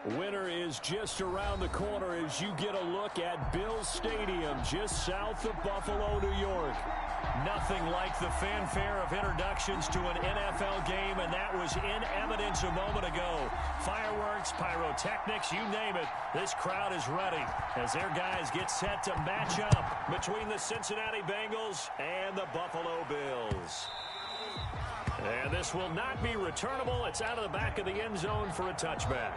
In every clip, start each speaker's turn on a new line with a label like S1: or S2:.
S1: Winter is just around the corner as you get a look at Bills Stadium just south of Buffalo, New York. Nothing like the fanfare of introductions to an NFL game, and that was in evidence a moment ago. Fireworks, pyrotechnics, you name it, this crowd is ready as their guys get set to match up between the Cincinnati Bengals and the Buffalo Bills. And this will not be returnable. It's out of the back of the end zone for a touchback.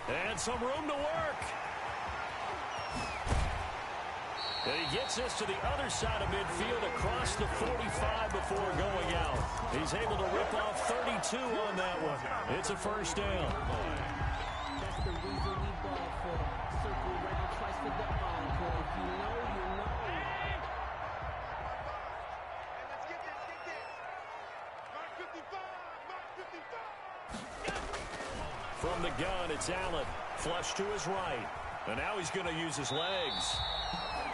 S1: And some room to work. And he gets this to the other side of midfield across the 45 before going out. He's able to rip off 32 on that one. It's a first down. From the gun, it's Allen. Flush to his right. And now he's going to use his legs.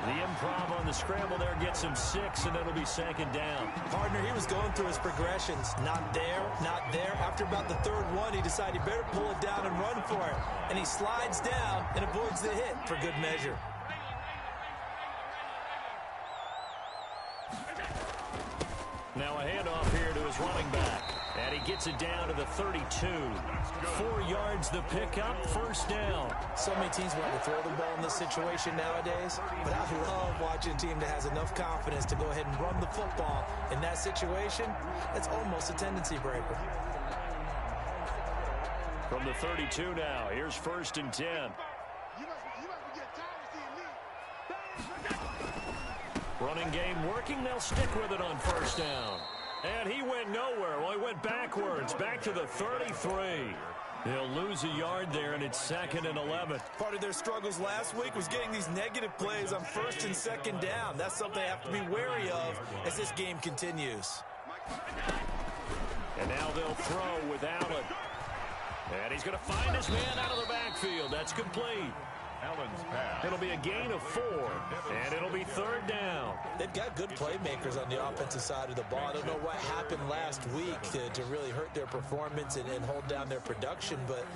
S1: The improv on the scramble there gets him 6, and it'll be second down.
S2: Partner, he was going through his progressions. Not there, not there. After about the third one, he decided he better pull it down and run for it. And he slides down and avoids the hit for good measure.
S1: Now a handoff here to his running back. And he gets it down to the 32. 4 yards the pickup, first down.
S2: So many teams want to throw the ball in this situation nowadays, but I love watching a team that has enough confidence to go ahead and run the football. In that situation, it's almost a tendency breaker.
S1: From the 32 now, here's first and 10. Running game working, they'll stick with it on first down. And he went nowhere. Well, he went backwards, back to the 33. They'll lose a yard there, and it's second and 11.
S2: Part of their struggles last week was getting these negative plays on first and second down. That's something they have to be wary of as this game continues.
S1: And now they'll throw with Allen. And he's going to find his man out of the backfield. That's complete.
S3: Allen's pass.
S1: It'll be a gain of 4, and it'll be third down.
S2: They've got good playmakers on the offensive side of the ball. I don't know what happened last week to really hurt their performance and hold down their production, but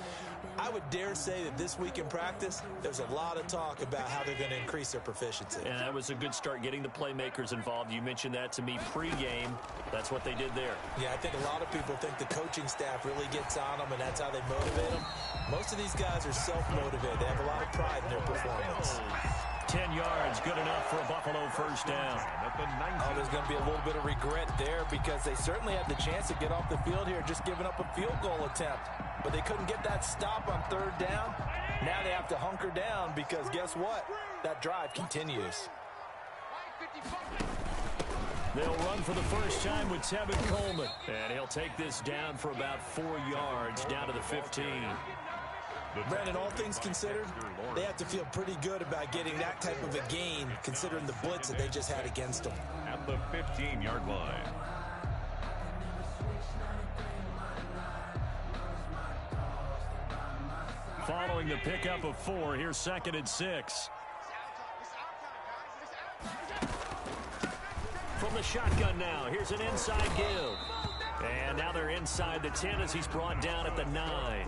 S2: I would dare say that this week in practice, there's a lot of talk about how they're going to increase their proficiency.
S1: And that was a good start, getting the playmakers involved. You mentioned that to me pregame. That's what they did there.
S2: Yeah, I think a lot of people think the coaching staff really gets on them, and that's how they motivate them. Most of these guys are self-motivated. They have a lot of pride in their performance.
S1: 10 yards, good enough for a Buffalo first down.
S2: Oh, there's going to be a little bit of regret there because they certainly had the chance to get off the field here, just giving up a field goal attempt. But they couldn't get that stop on third down. Now they have to hunker down because guess what? That drive continues.
S1: They'll run for the first time with Tevin Coleman. And he'll take this down for about 4 yards, down to the 15.
S2: Brandon, all things considered, they have to feel pretty good about getting that type of a gain, considering the blitz that they just had against them.
S3: At the 15-yard line.
S1: Following the pickup of 4, here's second and 6. From the shotgun now, here's an inside give. And now they're inside the 10 as he's brought down at the 9.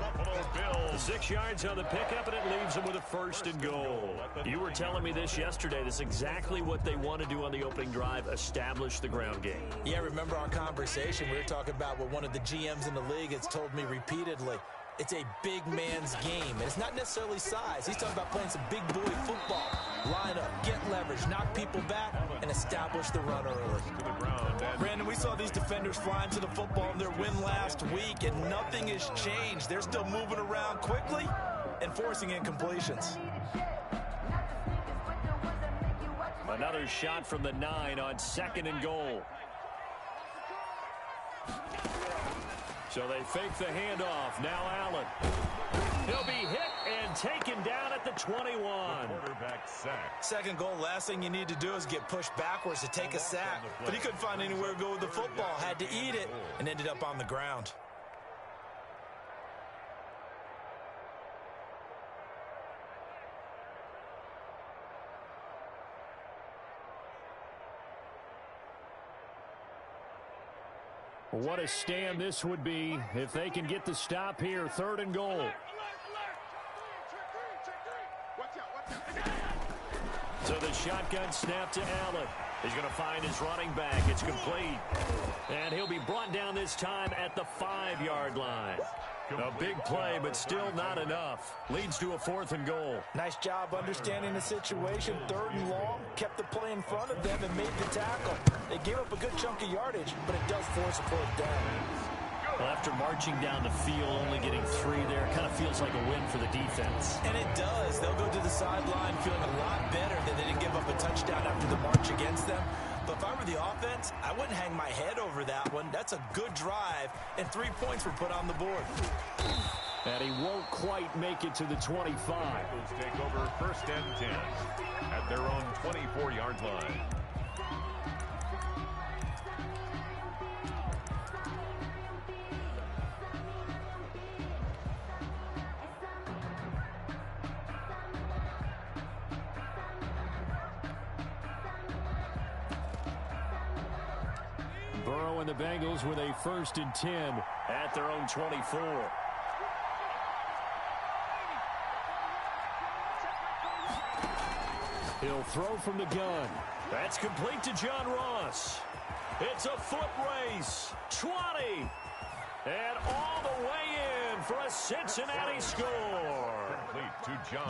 S1: 6 yards on the pickup, and it leaves him with a first and goal. You were telling me this yesterday. This is exactly what they want to do on the opening drive, establish the ground game.
S2: Yeah, remember our conversation? We were talking about what one of the GMs in the league has told me repeatedly. It's a big man's game, and it's not necessarily size. He's talking about playing some big boy football. Line up, get leverage, knock people back, and establish the run early. Brandon, we saw these defenders flying to the football in their win last week, and nothing has changed. They're still moving around quickly and forcing incompletions.
S1: Another shot from the 9 on second and goal. So they fake the handoff. Now Allen. He'll be hit and taken down at the 21.
S3: Quarterback sack.
S2: Second goal, last thing you need to do is get pushed backwards to take a sack. But he couldn't find anywhere to go with the football. Had to eat it and ended up on the ground.
S1: What a stand this would be if they can get the stop here. 3rd and goal. So the shotgun snap to Allen. He's going to find his running back. It's complete. And he'll be brought down this time at the 5-yard line. A big play, but still not enough. Leads to a 4th and goal.
S2: Nice job understanding the situation. 3rd and long. Kept the play in front of them and made the tackle. They gave up a good chunk of yardage, but it does force a 4th down.
S1: Well, after marching down the field, only getting 3 there, kind of feels like a win for the defense.
S2: And it does. They'll go to the sideline feeling a lot better that they didn't give up a touchdown after the march against them. But if I were the offense, I wouldn't hang my head over that one. That's a good drive, and 3 points were put on the board.
S1: And he won't quite make it to the 25.
S3: Eagles take over 1st and 10 at their own 24-yard line.
S1: Burrow and the Bengals with a 1st and 10 at their own 24. He'll throw from the gun. That's complete to John Ross. It's a foot race. 20. And all the way in for a Cincinnati score.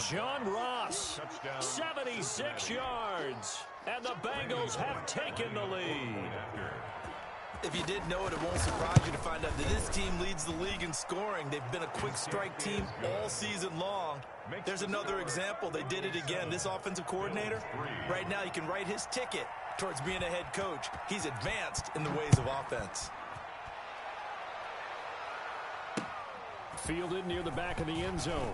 S1: John Ross, 76 yards. And the Bengals have taken the lead.
S2: If you didn't know it, it won't surprise you to find out that this team leads the league in scoring. They've been a quick strike team all season long. There's another example. They did it again. This offensive coordinator, right now you can write his ticket towards being a head coach. He's advanced in the ways of offense.
S1: Fielded near the back of the end zone.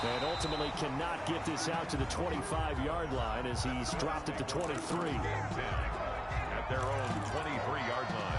S1: And ultimately cannot get this out to the 25-yard line as he's dropped at the 23.
S3: At their own 23-yard line.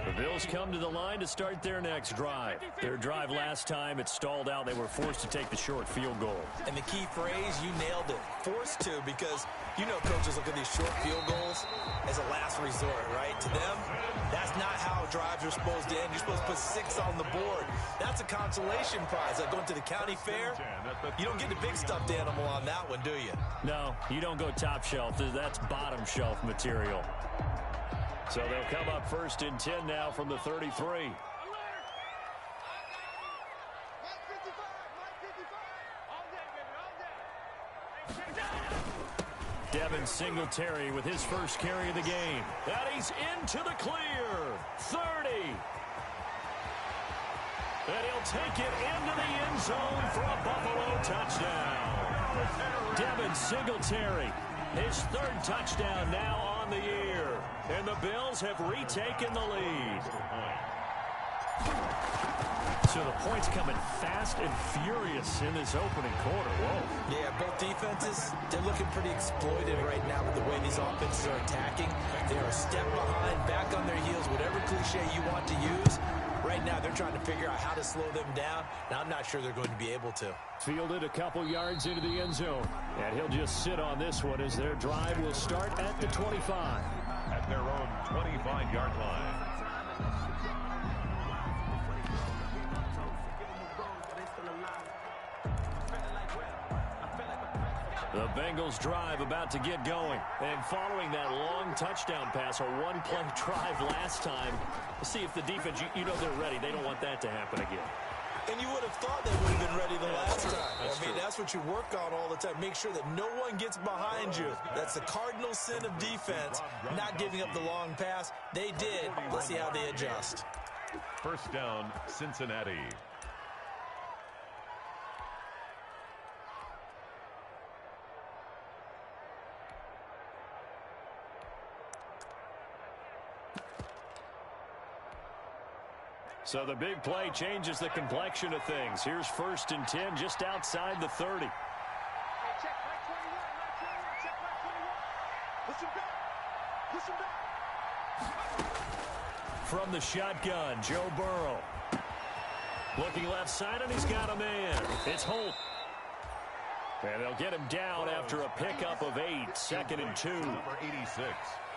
S1: The Bills come to the line to start their next drive. Their drive last time, it stalled out. They were forced to take the short field goal.
S2: And the key phrase, you nailed it. Forced to, because you know coaches look at these short field goals as a last resort, right? To them, that's not how drives are supposed to end. You're supposed to put 6 on the board. That's a consolation prize. Like going to the county fair, you don't get the big stuffed animal on that one, do you?
S1: No, you don't go top shelf. That's bottom shelf material. So they'll come up 1st and 10 now from the 33. Devin Singletary with his first carry of the game. And he's into the clear. 30. And he'll take it into the end zone for a Buffalo touchdown. Devin Singletary, his 3rd touchdown now on the year. And the Bills have retaken the lead. So the points coming fast and furious in this opening quarter. Whoa.
S2: Yeah, both defenses, they're looking pretty exploited right now with the way these offenses are attacking. They are a step behind, back on their heels, whatever cliche you want to use. Right now, they're trying to figure out how to slow them down, and I'm not sure they're going to be able to.
S1: Fielded a couple yards into the end zone, and he'll just sit on this one as their drive will start at the 25.
S3: At their own 25-yard line.
S1: The Bengals drive about to get going. And following that long touchdown pass, a one-play drive last time, see if the defense, you know they're ready. They don't want that to happen again.
S2: And you would have thought they would have been ready the last time. That's what you work on all the time. Make sure that no one gets behind you. That's the cardinal sin of defense, not giving up the long pass. They did. Let's see how they adjust.
S3: 1st down, Cincinnati.
S1: So the big play changes the complexion of things. Here's 1st and 10 just outside the 30.
S4: Check back 21, check back 21. Listen back.
S1: From the shotgun, Joe Burrow. Looking left side, and he's got a man. It's Holt. And they'll get him down after a pickup of 8, 2nd and 2.
S3: Number 86.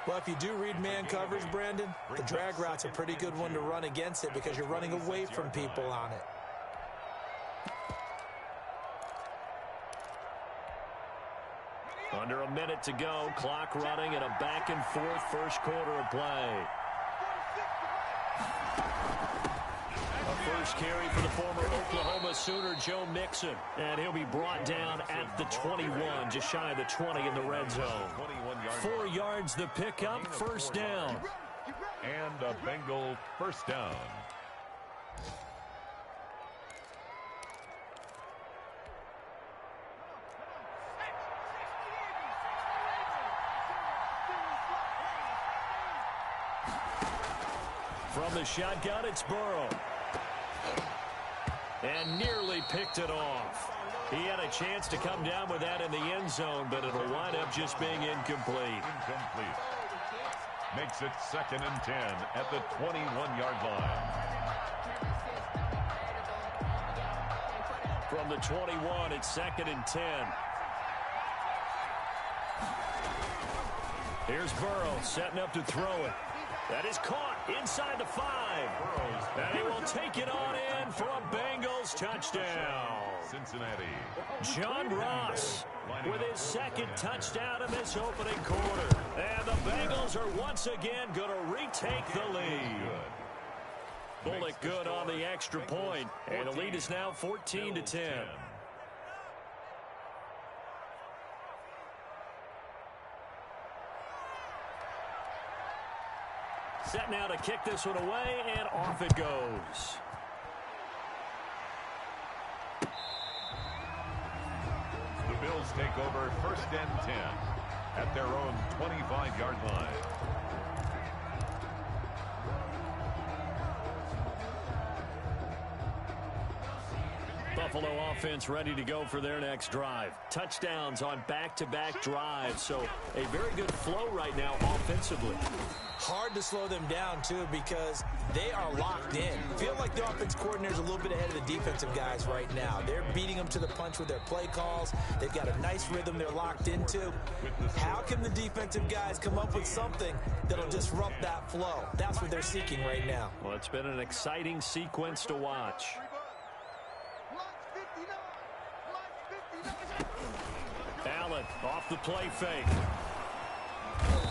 S2: Well, if you do read man coverage, Brandon, the drag route's a pretty good one to run against it because you're running away from people on it.
S1: Under a minute to go, clock running, and a back-and-forth first quarter of play. A first carry for the former Oklahoma Sooner, Joe Mixon. And he'll be brought down at the 21, just shy of the 20 in the red zone. 4 yards the pickup, first down.
S3: And a Bengal first down.
S1: From the shotgun, it's Burrow. And nearly picked it off. He had a chance to come down with that in the end zone, but it'll wind up just being incomplete.
S3: Incomplete. Makes it 2nd and 10 at the 21-yard line.
S1: From the 21, it's 2nd and 10. Here's Burrow setting up to throw it. That is caught inside the 5. And he will take it on in for a Bengals touchdown.
S3: Cincinnati.
S1: John Ross with his 2nd touchdown in this opening quarter. And the Bengals are once again going to retake the lead. Bullock good on the extra point. And the lead is now 14-10. Set now to kick this one away, and off it goes.
S3: The Bills take over 1st and 10 at their own 25-yard line.
S1: Buffalo offense ready to go for their next drive. Touchdowns on back-to-back drives, so a very good flow right now offensively.
S2: Hard to slow them down, too, because they are locked in. Feel like the offense coordinator's a little bit ahead of the defensive guys right now. They're beating them to the punch with their play calls. They've got a nice rhythm they're locked into. How can the defensive guys come up with something that'll disrupt that flow? That's what they're seeking right now.
S1: Well, it's been an exciting sequence to watch. Allen off the play fake.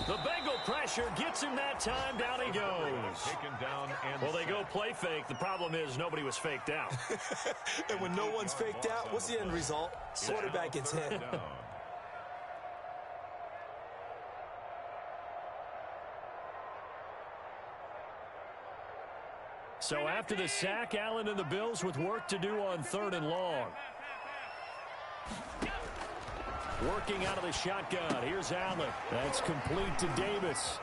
S1: The Bengal pressure gets him that time. Down he goes.
S3: Taken down and
S1: well, they go play fake. The problem is nobody was faked out.
S2: And when no one's faked out, what's the end result? Quarterback gets hit.
S1: So after the sack, Allen and the Bills with work to do on 3rd and long. Working out of the shotgun. Here's Allen. That's complete to Davis.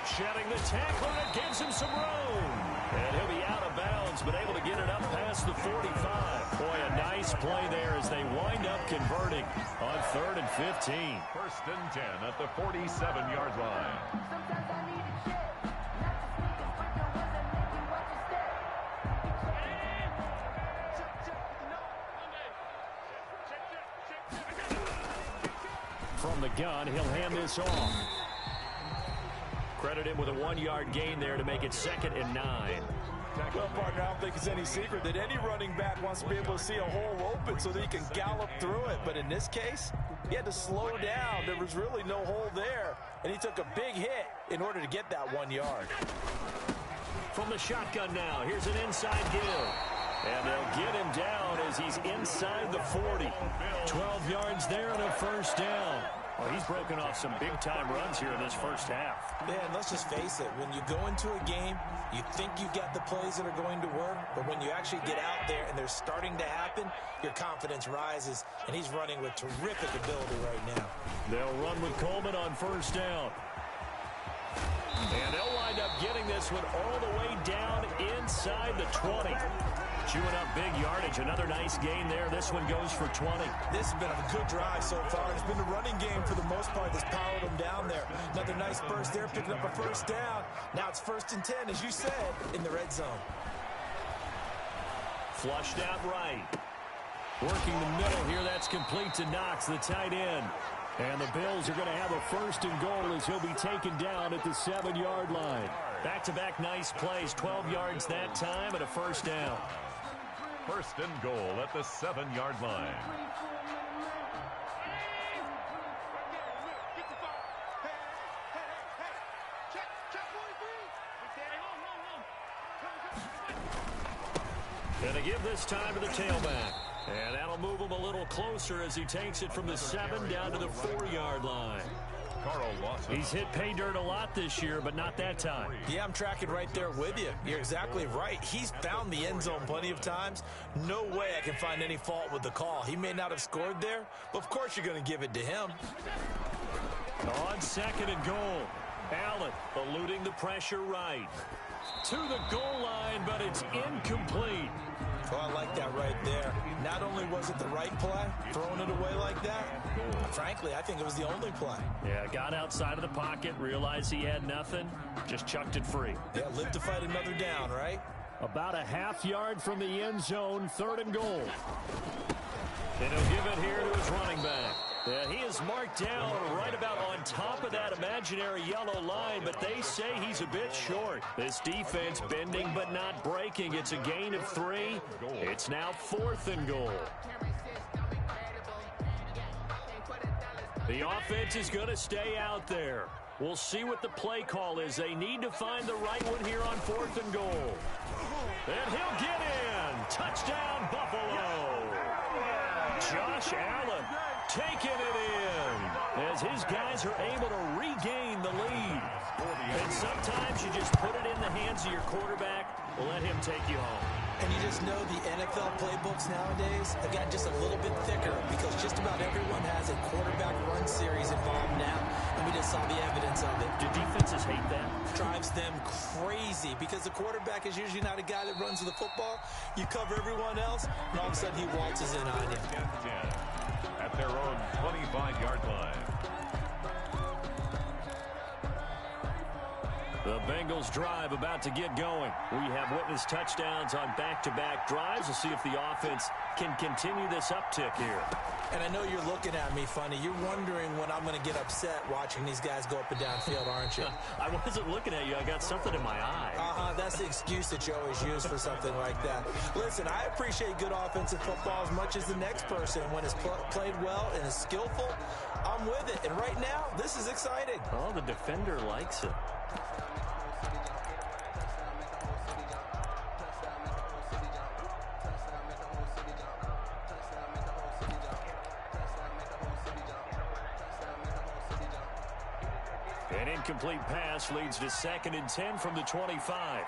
S1: Shedding the tackler, and gives him some room. And he'll be out of bounds, but able to get it up past the 45. Boy, a nice play there as they wind up converting on 3rd and 15.
S3: 1st and 10 at the 47-yard line.
S1: From the gun, he'll hand this off. Credit him with a 1-yard gain there to make it 2nd and 9.
S4: Well, partner, I don't think it's any secret that any running back wants to be able to see a hole open so that he can gallop through it. But in this case, he had to slow down. There was really no hole there, and he took a big hit in order to get that 1 yard.
S1: From the shotgun now, here's an inside give. And they'll get him down as he's inside the 40. 12 yards there and a first down. Well, he's broken off some big-time runs here in this first half.
S2: Man, let's just face it. When you go into a game, you think you've got the plays that are going to work, but when you actually get out there and they're starting to happen, your confidence rises, and he's running with terrific ability right now.
S1: They'll run with Coleman on first down. And they'll wind up getting this one all the way down inside inside the 20. Chewing up big yardage. Another nice gain there. This one goes for 20.
S4: This has been a good drive so far. It's been the running game for the most part that's powered them down there. Another nice burst there, picking up a first down. Now it's 1st and 10, as you said, in the red zone.
S1: Flushed out right. Working the middle here. That's complete to Knox, the tight end. And the Bills are going to have a 1st and goal as he'll be taken down at the 7-yard line. Back-to-back nice plays. 12 yards that time and a first down.
S3: 1st and goal at the 7-yard line.
S1: Going to give this time to the tailback. And that'll move him a little closer as he takes it from the 7 down to the 4-yard line.
S3: Carl Lawson.
S1: He's hit pay dirt a lot this year, but not that time.
S4: Yeah, I'm tracking right there with you. You're exactly right. He's found the end zone plenty of times. No way I can find any fault with the call. He may not have scored there, but of course you're going to give it to him.
S1: On 2nd and goal, Allen eluding the pressure right. To the goal line, but it's incomplete.
S4: Oh, I like that right there. Not only was it the right play, throwing it away like that, frankly, I think it was the only play.
S1: Yeah, got outside of the pocket, realized he had nothing, just chucked it free.
S4: Yeah, live to fight another down, right?
S1: About a half yard from the end zone, 3rd and goal. And he'll give it here to his running back. Yeah, he is marked down right about on top of that imaginary yellow line, but they say he's a bit short. This defense bending but not breaking. It's a gain of 3. It's now 4th and goal. The offense is going to stay out there. We'll see what the play call is. They need to find the right one here on 4th and goal. And he'll get in. Touchdown, Buffalo. Josh Allen taking it in as his guys are able to regain the lead. And sometimes you just put it in the hands of your quarterback, let him take you home.
S4: And you just know the NFL playbooks nowadays have gotten just a little bit thicker because just about everyone has a quarterback run series involved now. And we just saw the evidence of it.
S1: Do defenses hate that?
S4: Drives them crazy because the quarterback is usually not a guy that runs the football. You cover everyone else, and all of a sudden he waltzes in on you.
S3: At their own 25-yard line.
S1: The Bengals drive about to get going. We have witnessed touchdowns on back-to-back drives. We'll see if the offense can continue this uptick here.
S4: And I know you're looking at me funny. You're wondering when I'm going to get upset watching these guys go up and down field, aren't you?
S1: I wasn't looking at you. I got something in my eye.
S4: That's the excuse that you always use for something like that. Listen, I appreciate good offensive football as much as the next person. When it's played well and is skillful, I'm with it. And right now, this is exciting.
S1: Oh, the defender likes it. An incomplete pass leads to 2nd and 10 from the 25.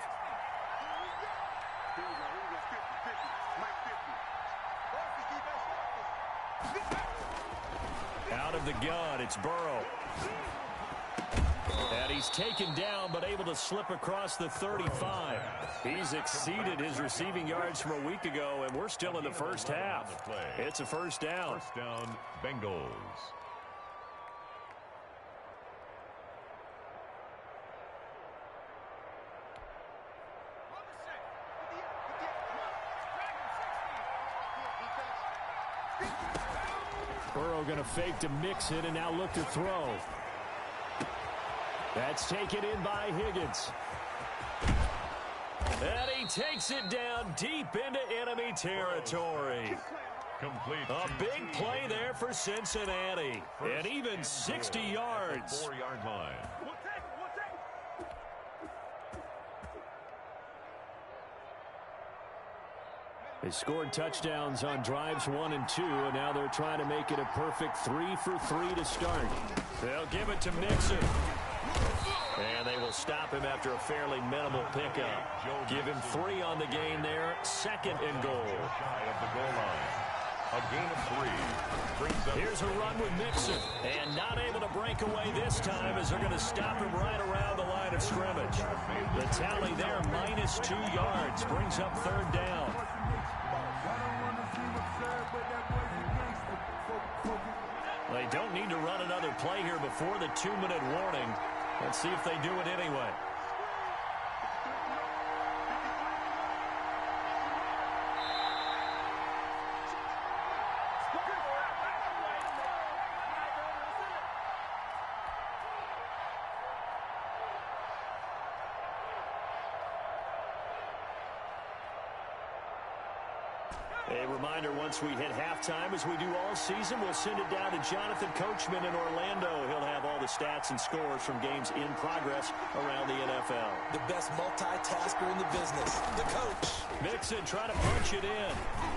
S1: Out of the gun, it's Burrow. And he's taken down, but able to slip across the 35. He's exceeded his receiving yards from a week ago, and we're still in the first half. It's a first down.
S3: First down, Bengals.
S1: Burrow going to fake to mix it and now look to throw. That's taken in by Higgins. And he takes it down deep into enemy territory.
S3: Complete.
S1: A big play there for Cincinnati. And even 60 yards.
S3: 4-yard line.
S1: They scored touchdowns on drives 1 and 2, and now they're trying to make it a perfect 3 for 3 to start. They'll give it to Mixon. And they will stop him after a fairly minimal pickup. Give him 3 on the game there. 2nd and goal.
S3: Shy of the goal line. A gain of 3. Brings up.
S1: Here's a run with Mixon. And not able to break away this time as they're going to stop him right around the line of scrimmage. The tally there, -2 yards. Brings up 3rd down. They don't need to run another play here before the 2-minute warning. Let's see if they do it anyway. A reminder, once we hit halftime, as we do all season, we'll send it down to Jonathan Coachman in Orlando. He'll have all the stats and scores from games in progress around the NFL.
S2: The best multitasker in the business, the coach.
S1: Mixon trying to punch it in.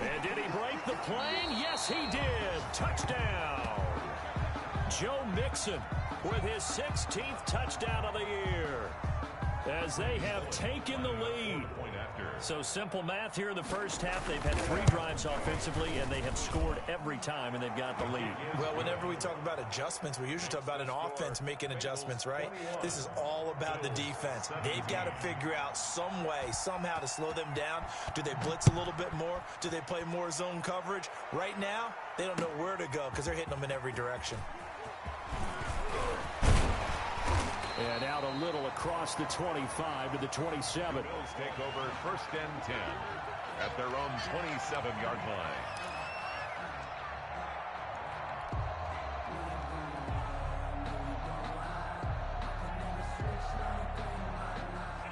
S1: And did he break the plane? Yes, he did. Touchdown. Joe Mixon with his 16th touchdown of the year, as they have taken the lead. So simple math here in the first half. They've had 3 drives offensively, and they have scored every time, and they've got the lead.
S2: Well, whenever we talk about adjustments, we usually talk about an offense making adjustments, right? This is all about the defense. They've got to figure out some way, somehow to slow them down. Do they blitz a little bit more? Do they play more zone coverage? Right now, they don't know where to go because they're hitting them in every direction.
S1: And out a little across the 25 to the 27.
S3: The Bills take over 1st and 10 at their own 27-yard line.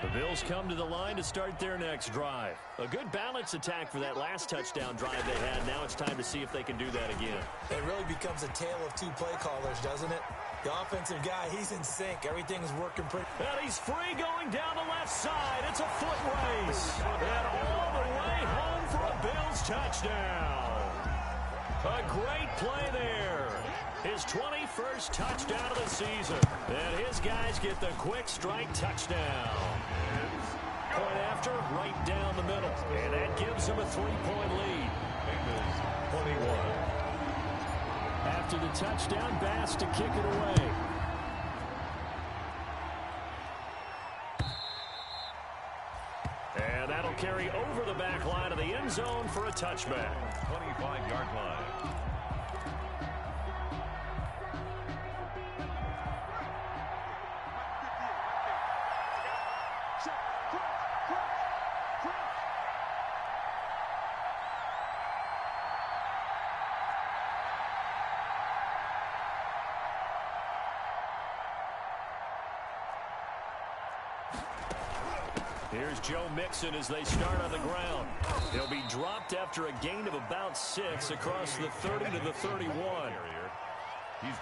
S1: The Bills come to the line to start their next drive. A good balance attack for that last touchdown drive they had. Now it's time to see if they can do that again.
S2: It really becomes a tale of 2 play callers, doesn't it? The offensive guy, he's in sync. Everything's working pretty.
S1: And he's free going down the left side. It's a foot race. And all the way home for a Bills touchdown. A great play there. His 21st touchdown of the season. And his guys get the quick strike touchdown. Point after, right down the middle. And that gives him a 3-point lead.
S3: 21.
S1: After the touchdown, Bass to kick it away. And that'll carry over the back line of the end zone for a touchback.
S3: 25-yard line.
S1: Here's Joe Mixon as they start on the ground. He'll be dropped after a gain of about 6 across the 30 to the 31.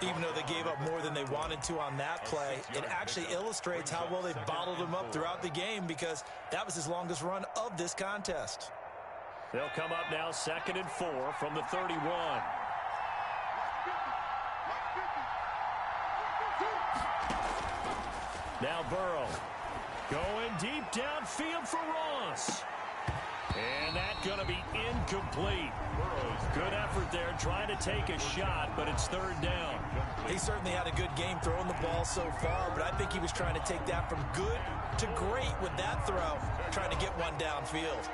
S2: Even though they gave up more than they wanted to on that play, it actually illustrates how well they bottled him up throughout the game, because that was his longest run of this contest.
S1: They'll come up now 2nd and 4 from the 31. Now Burrow. Going deep downfield for Ross. And that's going to be incomplete. Good effort there trying to take a shot, but it's 3rd down.
S2: He certainly had a good game throwing the ball so far, but I think he was trying to take that from good to great with that throw, trying to get one downfield.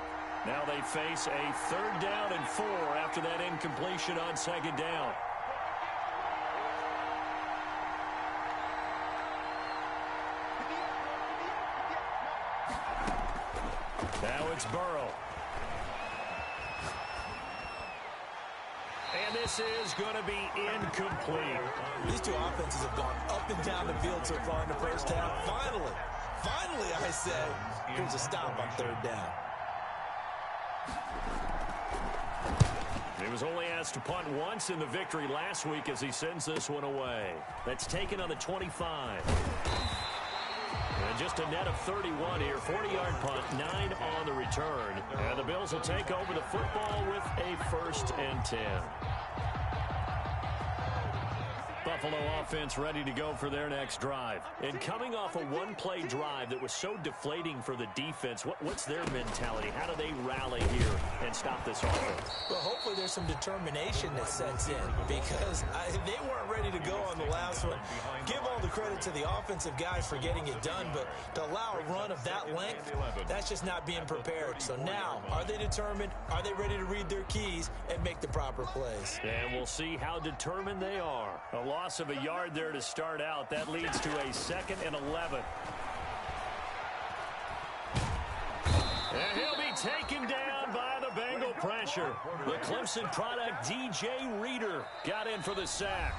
S1: Now they face a 3rd down and 4 after that incompletion on 2nd down. Now it's Burrow. And this is going to be incomplete.
S2: These two offenses have gone up and down the field so far in the first half. Finally, I say, here's a stop on 3rd down.
S1: He was only asked to punt once in the victory last week as he sends this one away. That's taken on the 25. And just a net of 31 here. 40-yard punt, 9 on the return. And the Bills will take over the football with a 1st and 10. Buffalo offense ready to go for their next drive. And coming off a one-play drive that was so deflating for the defense, what's their mentality? How do they rally here and stop this offense?
S2: Well, hopefully there's some determination that sets in because they weren't ready to go on the last one. Give all the credit to the offensive guys for getting it done, but to allow a run of that length, that's just not being prepared. So now, are they determined? Are they ready to read their keys and make the proper plays?
S1: And we'll see how determined they are. A loss of a yard there to start out. That leads to a 2nd and 11. And he'll be taken down by the Bengal pressure. The Clemson product, DJ Reader, got in for the sack.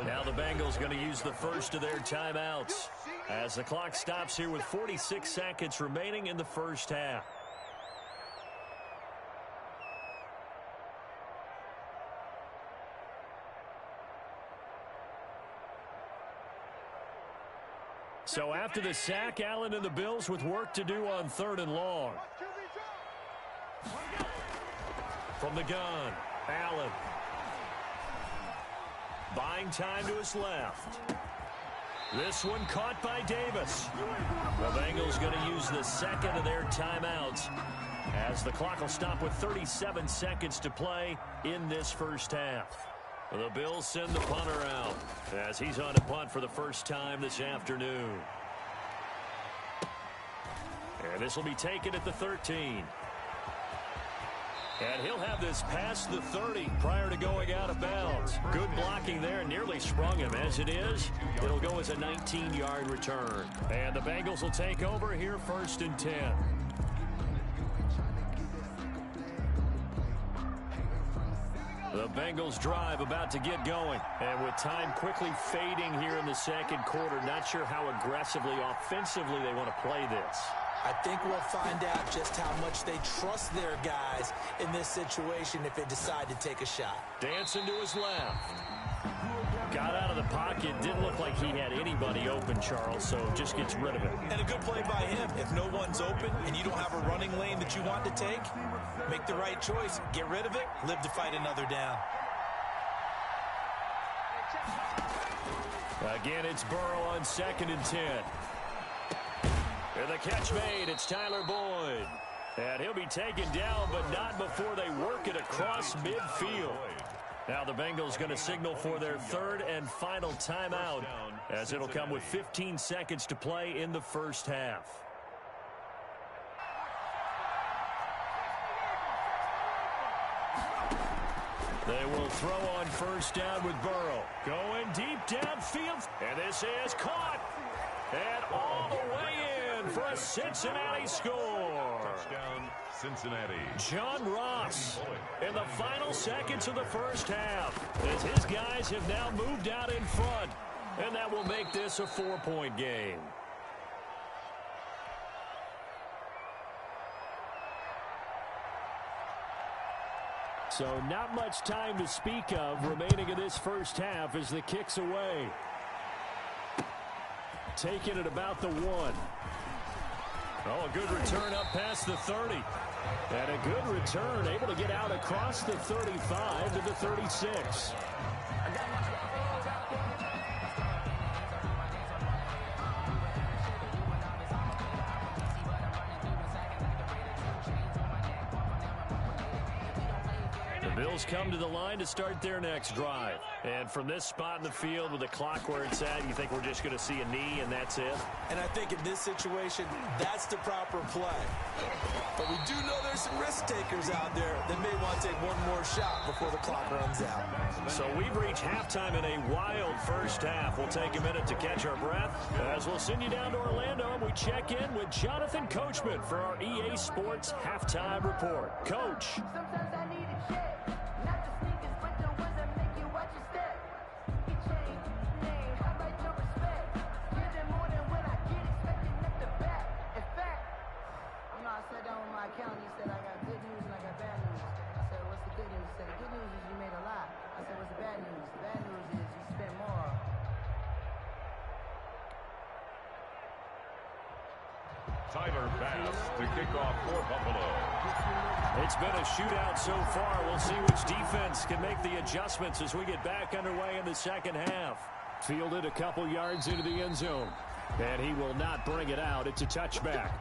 S1: Now the Bengals going to use the first of their timeouts as the clock stops here with 46 seconds remaining in the first half. So after the sack, Allen and the Bills with work to do on 3rd and long. From the gun, Allen. Buying time to his left. This one caught by Davis. The Bengals going to use the second of their timeouts as the clock will stop with 37 seconds to play in this first half. The Bills send the punter out as he's on a punt for the first time this afternoon. And this will be taken at the 13. And he'll have this past the 30 prior to going out of bounds. Good blocking there, nearly sprung him. As it is, it'll go as a 19-yard return. And the Bengals will take over here 1st and 10. The Bengals drive about to get going. And with time quickly fading here in the second quarter, not sure how aggressively, offensively they want to play this.
S2: I think we'll find out just how much they trust their guys in this situation if they decide to take a shot.
S1: Dancing to his left. Got out of the pocket. Didn't look like he had anybody open, Charles, so just gets rid of it.
S2: And a good play by him. If no one's open and you don't have a running lane that you want to take, make the right choice. Get rid of it. Live to fight another down.
S1: Again, it's Burrow on 2nd and 10. And the catch made. It's Tyler Boyd. And he'll be taken down, but not before they work it across midfield. Now the Bengals going to signal for their 3rd and final timeout as it'll come with 15 seconds to play in the first half. They will throw on 1st down with Burrow. Going deep downfield. And this is caught. And all the way in for a Cincinnati score.
S3: Touchdown, Cincinnati.
S1: John Ross in the final seconds of the first half as his guys have now moved out in front. And that will make this a 4-point game. So not much time to speak of remaining in this first half as the kick's away. Taking it about the 1. Oh, a good return up past the 30. And a good return, able to get out across the 35 to the 36. Bills come to the line to start their next drive. And from this spot in the field with the clock where it's at, you think we're just going to see a knee and that's it?
S2: And I think in this situation, that's the proper play. But we do know there's some risk takers out there that may want to take one more shot before the clock runs out.
S1: So we've reached halftime in a wild first half. We'll take a minute to catch our breath as we'll send you down to Orlando and we check in with Jonathan Coachman for our EA Sports Halftime Report. Coach.
S5: Sometimes I need a check. Not the sneakers, but the ones that make you watch your step. Get change, name, how about your respect? Give them more than what I get, expecting at the back. In fact, I sat down with my accountant. He said, I got good news and I got bad news. I said, what's the good news? He said, the good news is you made a lot. I said, what's the bad news? The bad news is you spent more.
S3: Tyler Bass to kick off for Buffalo.
S1: It's been a shootout so far. We'll see which defense can make the adjustments as we get back underway in the second half. Fielded a couple yards into the end zone. And he will not bring it out. It's a touchback.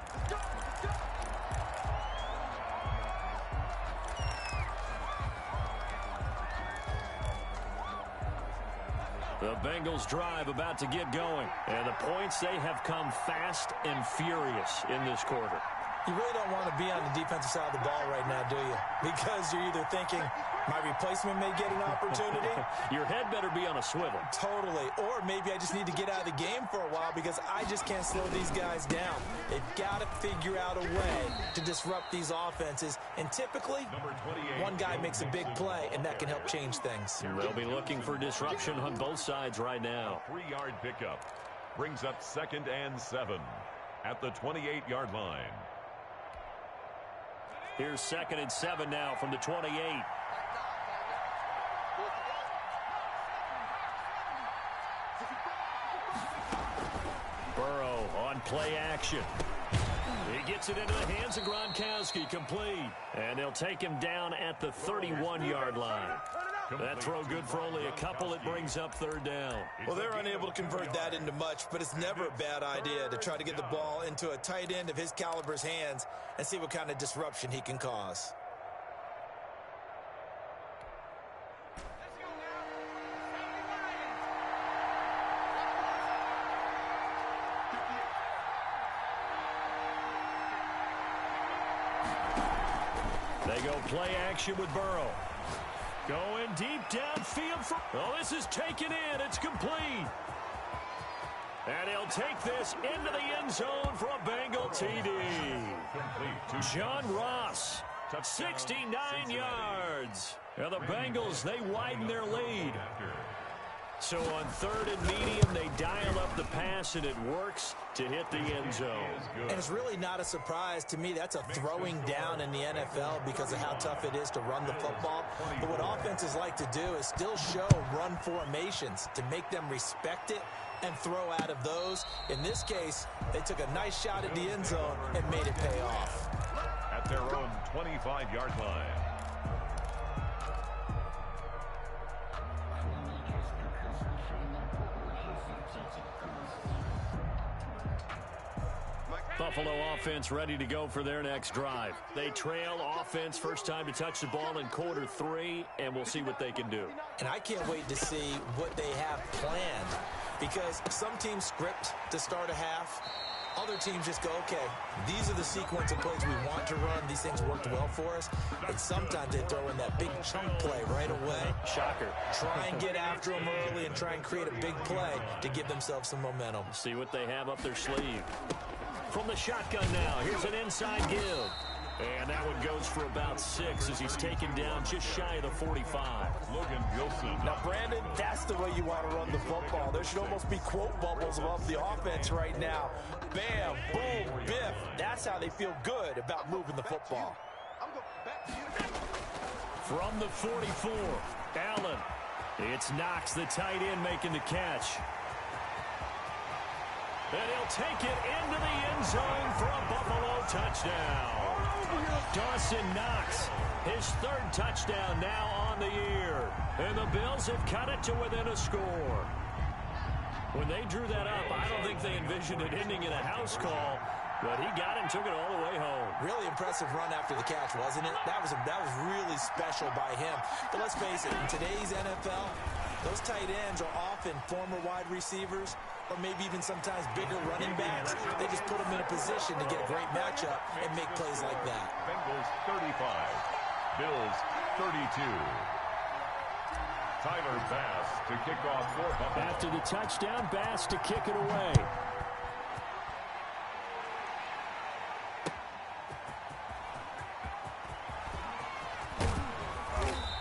S1: The Bengals drive about to get going. And the points, they have come fast and furious in this quarter.
S2: You really don't want to be on the defensive side of the ball right now, do you? Because you're either thinking, my replacement may get an opportunity.
S1: Your head better be on a swivel.
S2: Totally. Or maybe I just need to get out of the game for a while because I just can't slow these guys down. They've got to figure out a way to disrupt these offenses. And typically, one guy makes a big play, and that can help change things.
S1: They'll be looking for disruption on both sides right now.
S3: A 3-yard pickup brings up 2nd and 7 at the 28-yard line.
S1: Here's 2nd and 7 now from the 28. Burrow on play action. He gets it into the hands of Gronkowski, complete. And they'll take him down at the 31-yard line. That throw good for only a couple. It brings up 3rd down.
S2: Well, they're unable to convert that into much, but it's never a bad idea to try to get the ball into a tight end of his caliber's hands and see what kind of disruption he can cause.
S1: They go play action with Burrow. Going deep downfield. Oh, this is taken in. It's complete. And he'll take this into the end zone for a Bengal TD. John Ross, 69 yards. And the Bengals, they widen their lead. So on 3rd and medium, they dial up the pass, and it works to hit the end zone.
S2: And it's really not a surprise to me. That's a throwing down in the NFL because of how tough it is to run the football. But what offenses like to do is still show run formations to make them respect it and throw out of those. In this case, they took a nice shot at the end zone and made it pay off.
S3: At their own 25-yard line.
S1: Buffalo offense ready to go for their next drive. They trail offense, first time to touch the ball in quarter 3, and we'll see what they can do.
S2: And I can't wait to see what they have planned because some teams script to start a half. Other teams just go, okay, these are the sequence of plays we want to run. These things worked well for us. And sometimes they throw in that big chunk play right away.
S1: Shocker.
S2: Try and get after them early and try and create a big play to give themselves some momentum.
S1: See what they have up their sleeve. From the shotgun now, here's an inside give. And that one goes for about 6 as he's taken down just shy of the 45.
S3: Logan Gilson.
S4: Now, Brandon, that's the way you want to run the football. There should almost be quote bubbles above the offense right now. Bam, boom, biff. That's how they feel good about moving the football.
S1: From the 44, Allen. It's Knox, the tight end, making the catch. And he'll take it into the end zone for a Buffalo touchdown. Dawson Knox, his 3rd touchdown now on the year. And the Bills have cut it to within a score. When they drew that up, I don't think they envisioned it ending in a house call. But he got it and took it all the way home.
S2: Really impressive run after the catch, wasn't it? That was really special by him. But let's face it, in today's NFL, those tight ends are often former wide receivers or maybe even sometimes bigger running backs. They just put them in a position to get a great matchup and make plays like that.
S3: Bengals 35, Bills 32. Tyler Bass to kick off for Buffalo.
S1: After the touchdown, Bass to kick it away.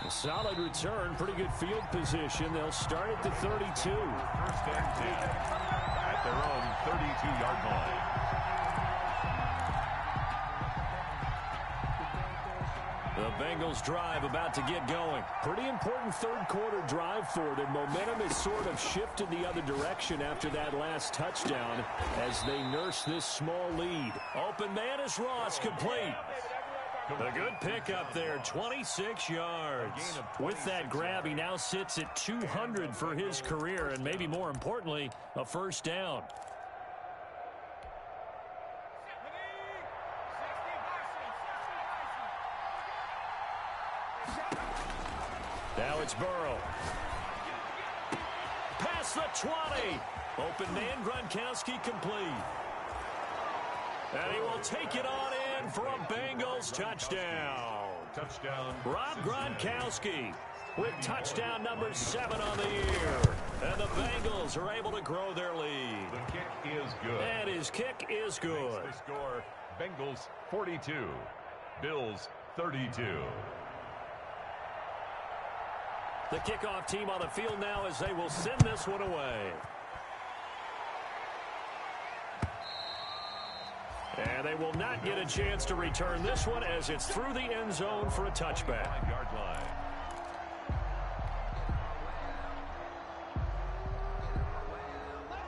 S1: A solid return, pretty good field position. They'll start at the 32.
S3: 1st and 10 at their own 32-yard line.
S1: The Bengals drive about to get going. Pretty important 3rd quarter drive for them. Momentum has sort of shifted the other direction after that last touchdown as they nurse this small lead. Open man is Ross, complete. A good pickup there, 26 yards. With that grab, he now sits at 200 for his career, and maybe more importantly, a first down. Now it's Burrow. Past the 20. Open man, Gronkowski complete. And he will take it on in for a Bengals touchdown.
S3: Touchdown.
S1: Rob Gronkowski with touchdown number 7 on the year. And the Bengals are able to grow their lead.
S3: The kick is good.
S1: And his kick is good.
S3: The score, Bengals 42, Bills 32.
S1: The kickoff team on the field now as they will send this one away. And they will not get a chance to return this one as it's through the end zone for a touchback.
S3: 5-yard line.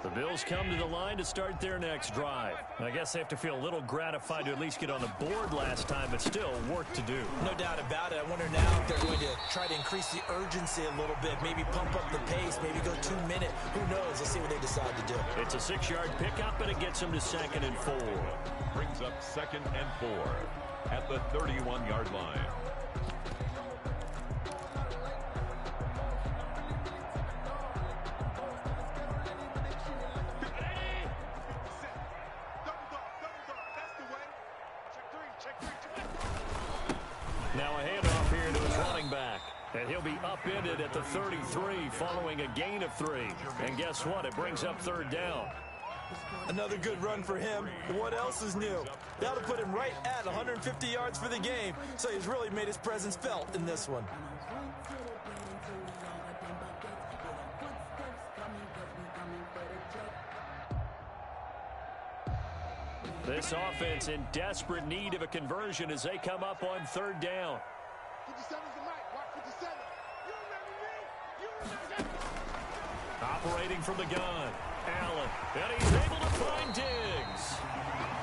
S1: The Bills come to the line to start their next drive. I guess they have to feel a little gratified to at least get on the board last time, but still work to do.
S2: No doubt about it. I wonder now if they're going to try to increase the urgency a little bit, maybe pump up the pace, maybe go 2 minute. Who knows? Let's see what they decide to do.
S1: It's a 6-yard pickup, and it gets them to 2nd and 4.
S3: Brings up 2nd and 4 at the 31-yard line.
S1: Now a handoff here to his running back. And he'll be upended at the 33 following a gain of 3. And guess what? It brings up 3rd down.
S2: Another good run for him. What else is new? That'll put him right at 150 yards for the game. So he's really made his presence felt in this one.
S1: This offense in desperate need of a conversion as they come up on 3rd down. Operating from the gun, Allen, and he's able to find Diggs.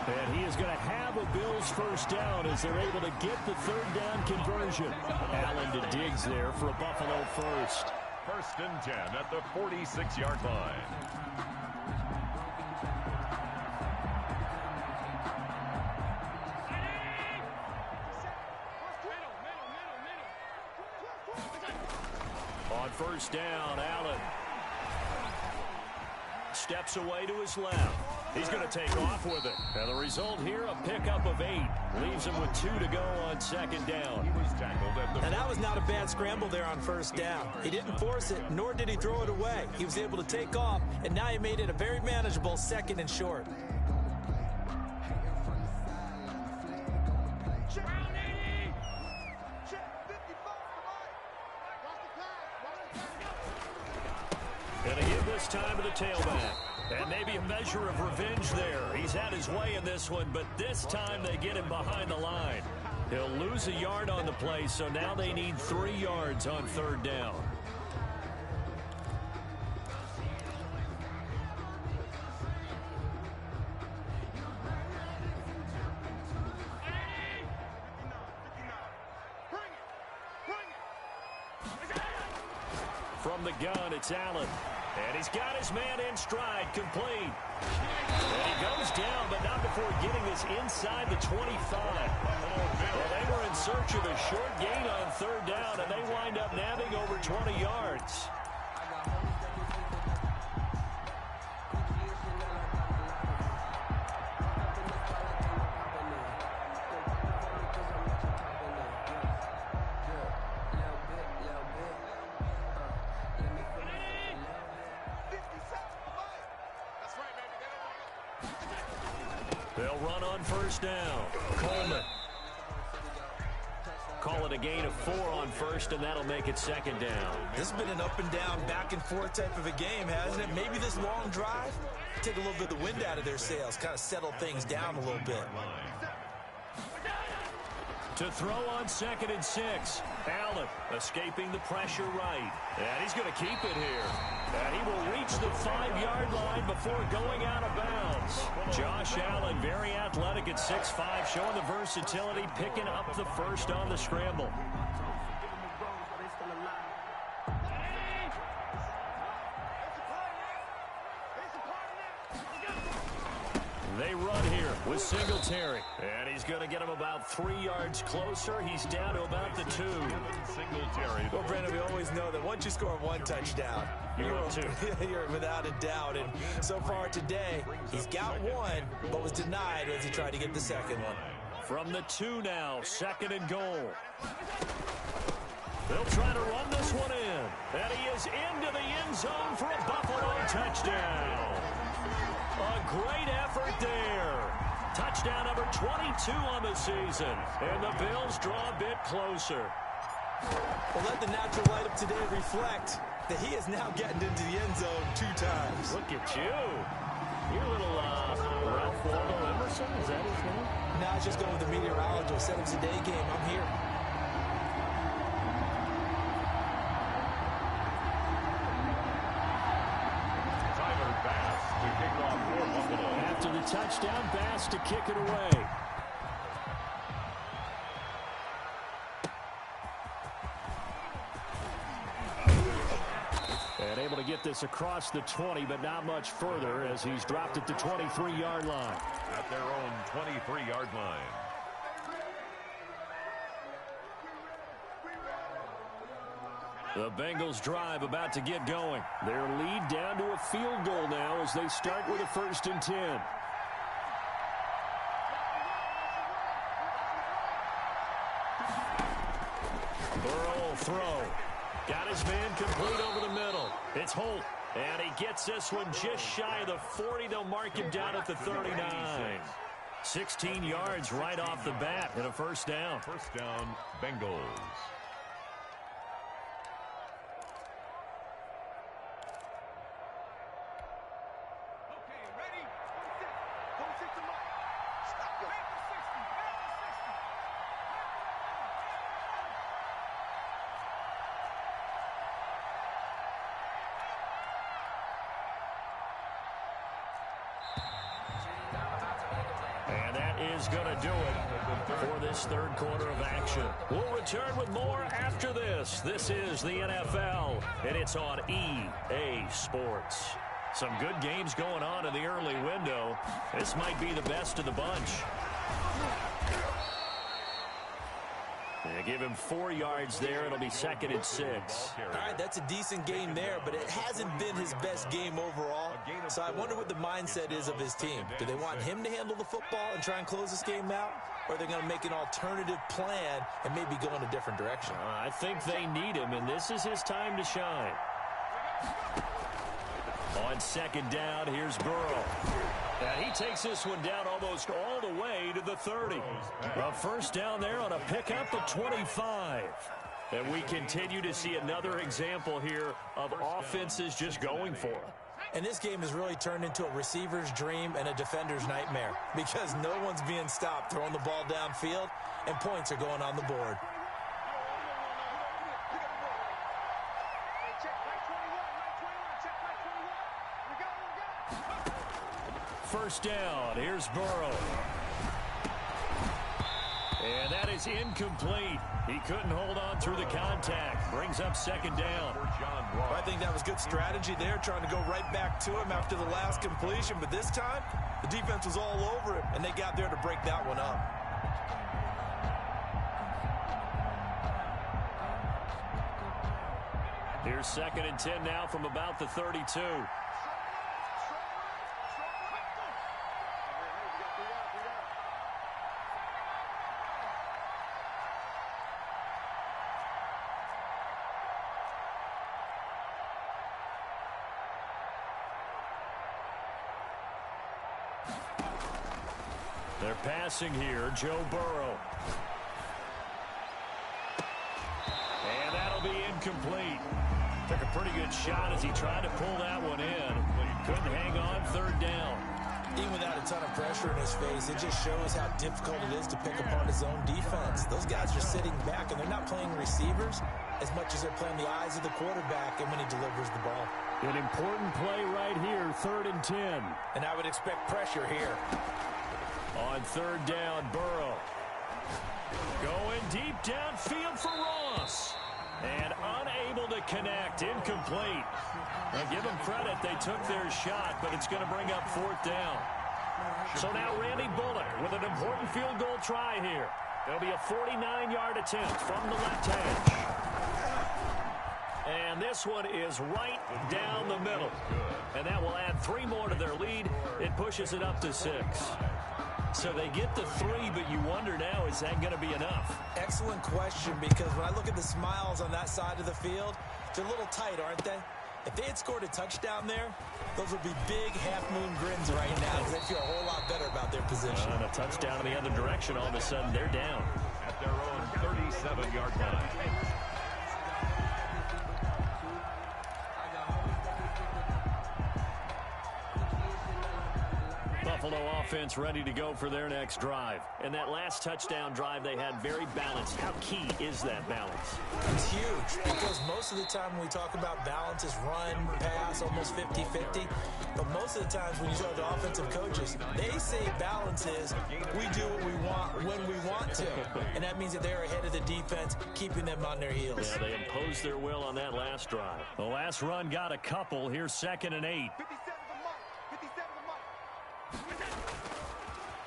S1: And he is going to have a Bills first down as they're able to get the 3rd down conversion. Allen to Diggs there for a Buffalo first.
S3: 1st and 10 at the 46-yard line.
S1: On 1st down, Allen steps away to his left. He's going to take off with it. And the result here, a pickup of 8. Leaves him with 2 to go on 2nd down.
S3: He was tackled at the...
S2: And that was not a bad scramble there on 1st down. He didn't force it, nor did he throw it away. He was able to take off, and now he made it a very manageable 2nd and short.
S1: And they give this time to the tailback. And maybe a measure of revenge there. He's had his way in this one, but this time they get him behind the line. He'll lose a yard on the play, so now they need 3 yards on 3rd down. From the gun, it's Allen. And he's got his man in stride, complete. And he goes down, but not before getting this inside the 25. Well, they were in search of a short gain on 3rd down, and they wind up nabbing over 20 yards. They'll run on 1st down. Coleman. Call it a gain of 4 on 1st, and that'll make it 2nd down.
S2: This has been an up and down, back and forth type of a game, hasn't it? Maybe this long drive, take a little bit of the wind out of their sails, kind of settle things down a little bit.
S1: To throw on 2nd and 6. Allen escaping the pressure right. And he's going to keep it here. And he will reach the 5-yard line before going out of bounds. Josh Allen, very athletic at 6'5", showing the versatility, picking up the first on the scramble. They run here with Singletary. And he's going to get him about 3 yards closer. He's down to about the 2.
S3: Singletary.
S2: Well, Brandon, we always know that once you score 1 touchdown, you're without a doubt. And so far today, he's got 1, but was denied as he tried to get the 2nd one.
S1: From the 2 now, 2nd and goal. They'll try to run this one in. And he is into the end zone for a Buffalo touchdown. A great effort there. Touchdown number 22 on the season. And the Bills draw a bit closer.
S2: Well, let the natural light of today reflect that he is now getting into the end zone 2 times.
S1: Look at you. You're a little Ralph Waldo Emerson. Is that his name?
S2: Now it's just going with the meteorologist. Said it was a day game. I'm here.
S1: After the touchdown, Bass to kick it away. And able to get this across the 20, but not much further as he's dropped at the 23-yard line.
S3: At their own 23-yard line.
S1: The Bengals drive about to get going. Their lead down to a field goal now as they start with a 1st and 10. Burrow will throw. Got his man complete over the middle. It's Holt. And he gets this one just shy of the 40. They'll mark him down at the 39. 16 yards right off the bat and a 1st down.
S3: 1st down, Bengals.
S1: And that is going to do it for this 3rd quarter of action. We'll return with more after this. This is the NFL, and it's on EA Sports. Some good games going on in the early window. This might be the best of the bunch. They give him 4 yards there. It'll be 2nd and 6.
S2: All right, that's a decent game there, but it hasn't been his best game overall. So I wonder what the mindset is of his team. Do they want him to handle the football and try and close this game out? Or are they going to make an alternative plan and maybe go in a different direction?
S1: I think they need him, and this is his time to shine. On 2nd down, here's Burrow. And he takes this one down almost all the way to the 30. A 1st down there on a pickup at 25. And we continue to see another example here of offenses just going for it.
S2: And this game has really turned into a receiver's dream and a defender's nightmare because no one's being stopped throwing the ball downfield, and points are going on the board.
S1: First down, here's Burrow. And that is incomplete. He couldn't hold on through the contact. Brings up 2nd down.
S4: I think that was good strategy there, trying to go right back to him after the last completion. But this time, the defense was all over him, and they got there to break that one up.
S1: Here's 2nd and 10 now from about the 32. They're passing here, Joe Burrow. And that'll be incomplete. Took a pretty good shot as he tried to pull that one in. Couldn't hang on 3rd down.
S2: Even without a ton of pressure in his face, it just shows how difficult it is to pick apart his own defense. Those guys are sitting back, and they're not playing receivers as much as they're playing the eyes of the quarterback and when he delivers the ball.
S1: An important play right here, 3rd and 10.
S2: And I would expect pressure here.
S1: On 3rd down, Burrow. Going deep downfield for Ross. And unable to connect. Incomplete. Now give them credit. They took their shot, but it's going to bring up 4th down. So now Randy Bullock with an important field goal try here. There'll be a 49-yard attempt from the left hash. And this one is right down the middle. And that will add 3 more to their lead. It pushes it up to 6. So they get the 3, but you wonder now, is that going to be enough?
S2: Excellent question, because when I look at the smiles on that side of the field, they're a little tight, aren't they? If they had scored a touchdown there, those would be big half-moon grins right now, because they feel a whole lot better about their position.
S1: And a touchdown in the other direction, all of a sudden they're down.
S3: At their own 37-yard line.
S1: Buffalo offense ready to go for their next drive. And that last touchdown drive they had very balanced. How key is that balance?
S2: It's huge, because most of the time when we talk about balance is run, pass, almost 50-50. But most of the times when you talk to offensive coaches, they say balance is we do what we want when we want to. And that means that they're ahead of the defense, keeping them on their heels.
S1: Yeah, they imposed their will on that last drive. The last run got a couple. Here's 2nd and 8.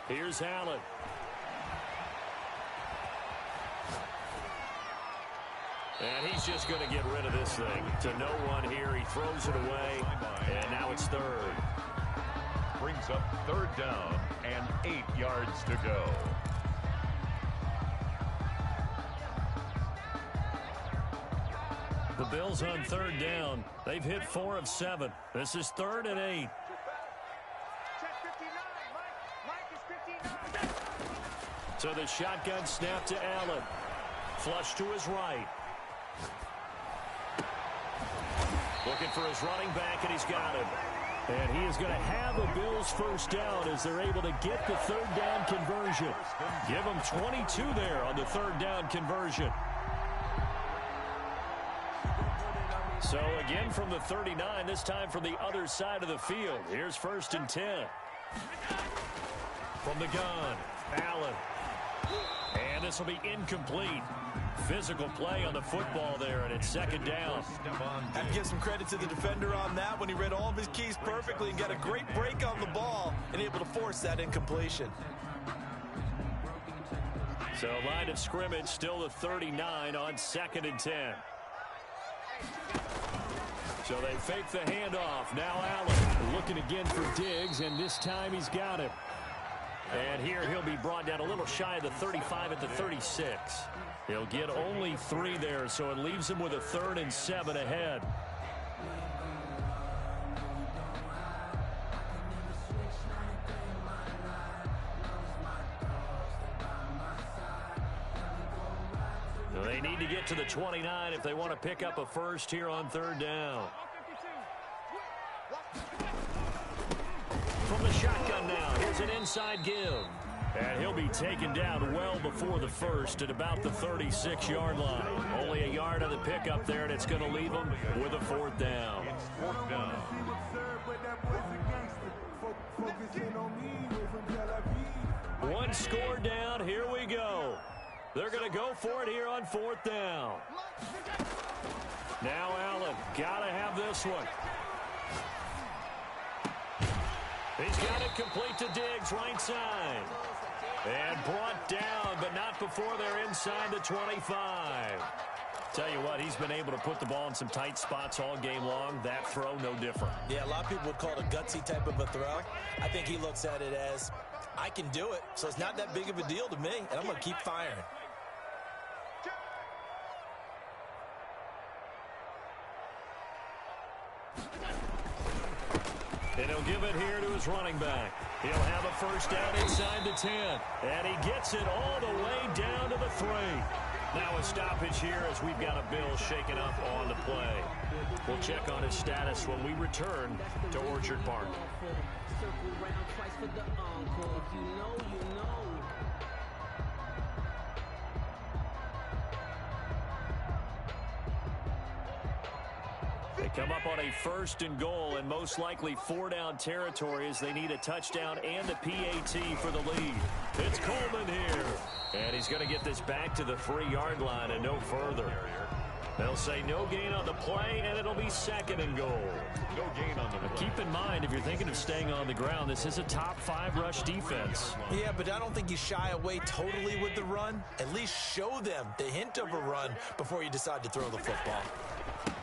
S1: Here's Allen. And he's just going to get rid of this thing. To no one here. He throws it away. And now it's 3rd.
S3: Brings up 3rd down and 8 yards to go.
S1: The Bills on 3rd down. They've hit 4 of 7. This is 3rd and 8. So the shotgun snap to Allen. Flush to his right. Looking for his running back, and he's got him. And he is going to have a Bills 1st down as they're able to get the 3rd down conversion. Give them 22 there on the 3rd down conversion. So again from the 39, this time from the other side of the field. Here's 1st and 10. From the gun, Allen. And this will be incomplete. Physical play on the football there, and it's 2nd down.
S4: I have to give some credit to the defender on that when he read all of his keys perfectly and got a great break on the ball and able to force that incompletion.
S1: So line of scrimmage still the 39 on 2nd and 10. So they fake the handoff. Now Allen looking again for Diggs, and this time he's got him. And here he'll be brought down a little shy of the 35 at the 36. He'll get only 3 there, so it leaves him with a 3rd and 7 ahead. They need to get to the 29 if they want to pick up a 1st here on 3rd down. From the shotgun now, here's an inside give. And he'll be taken down well before the 1st at about the 36-yard line. Only a yard on the pickup there, and it's going to leave him with a 4th down.
S3: It's 4th down.
S1: One score down, here we go. They're going to go for it here on 4th down. Now Allen, got to have this one. He's got it complete to Diggs, right side. And brought down, but not before they're inside the 25. Tell you what, he's been able to put the ball in some tight spots all game long. That throw, no different.
S2: Yeah, a lot of people would call it a gutsy type of a throw. I think he looks at it as, I can do it, so it's not that big of a deal to me, and I'm going to keep firing.
S1: And he'll give it here to his running back. He'll have a 1st down inside the 10. And he gets it all the way down to the 3. Now a stoppage here as we've got a Bill shaken up on the play. We'll check on his status when we return to Orchard Park.
S6: Circle round twice for the encore. If you know, you know.
S1: They come up on a 1st and goal and most likely 4-down territory as they need a touchdown and a PAT for the lead. It's Coleman here. And he's going to get this back to the 3-yard line and no further. They'll say no gain on the play, and it'll be 2nd and goal.
S3: No gain on the play.
S1: Keep in mind, if you're thinking of staying on the ground, this is a top 5 rush defense.
S2: Yeah, but I don't think you shy away totally with the run. At least show them the hint of a run before you decide to throw the football.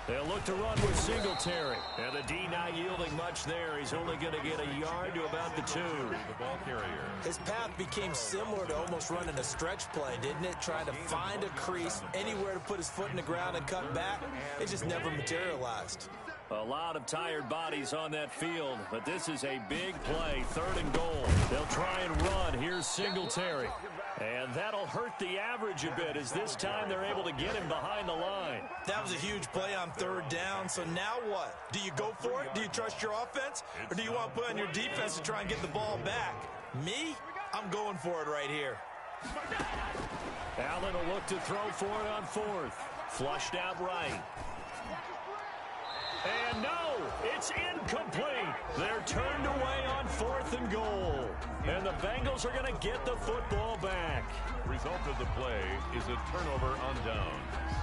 S1: They'll look to run with Singletary. And the D not yielding much there. He's only going to get a yard to about the 2.
S3: The ball carrier.
S2: His path became similar to almost running a stretch play, didn't it? Trying to find a crease, anywhere to put his foot in the ground and cut back. It just never materialized.
S1: A lot of tired bodies on that field, but this is a big play, 3rd and goal. They'll try and run. Here's Singletary. And that'll hurt the average a bit as this time they're able to get him behind the line.
S2: That was a huge play on 3rd down, so now what? Do you go for it? Do you trust your offense? Or do you want to put on your defense to try and get the ball back? Me? I'm going for it right here.
S1: Allen will look to throw for it on 4th. Flushed out right. And no, it's incomplete. They're turned away on 4th and goal. And the Bengals are going to get the football back.
S3: Result of the play is a turnover on downs.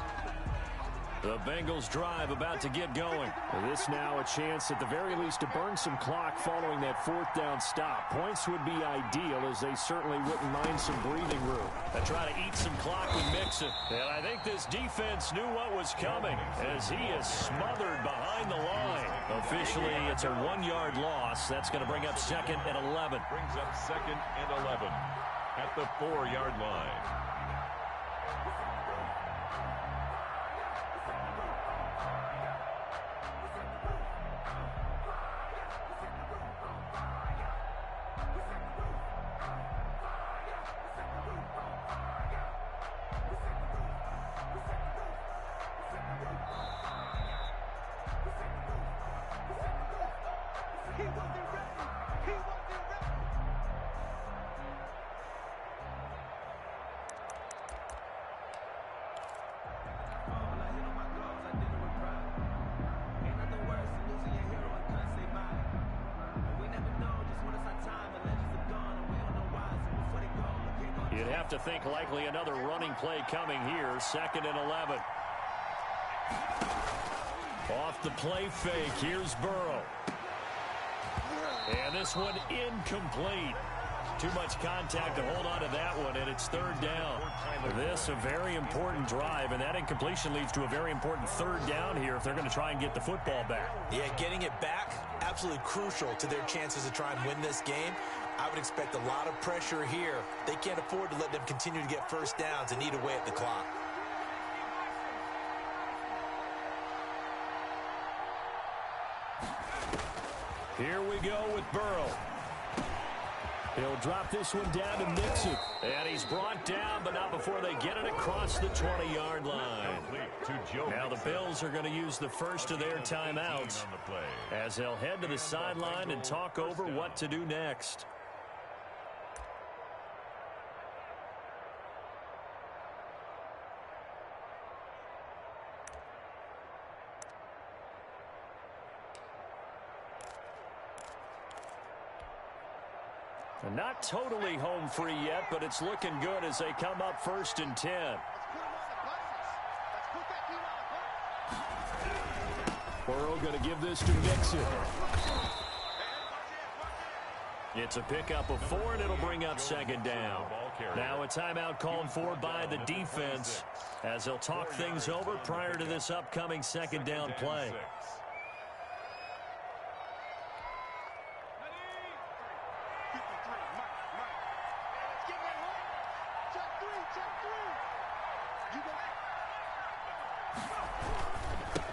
S1: The Bengals drive about to get going. This now a chance at the very least to burn some clock following that 4th down stop. Points would be ideal as they certainly wouldn't mind some breathing room. They try to eat some clock with Mixon. And I think this defense knew what was coming as he is smothered behind the line. Officially, it's a 1-yard loss. That's going to bring up 2nd and 11.
S3: Brings up 2nd and 11 at the 4-yard line.
S1: You'd have to think likely another running play coming here. 2nd and 11. Off the play fake. Here's Burrow. And this one incomplete. Too much contact to hold on to that one, and it's 3rd down. This a very important drive, and that incompletion leads to a very important 3rd down here if they're going to try and get the football back.
S2: Yeah, getting it back, absolutely crucial to their chances to try and win this game. I would expect a lot of pressure here. They can't afford to let them continue to get 1st downs and eat away at the clock.
S1: Here we go with Burrow. He'll drop this one down to Mixon. And he's brought down, but not before they get it across the 20-yard line. Now the Bills are going to use the first of their timeouts as they'll head to the sideline and talk over what to do next. Not totally home free yet, but it's looking good as they come up 1st and 10. Burrow going to give this to Mixon. It's a pickup of 4, and it'll bring up 2nd down. Now a timeout called for by the defense as they'll talk things over prior to this upcoming 2nd down play.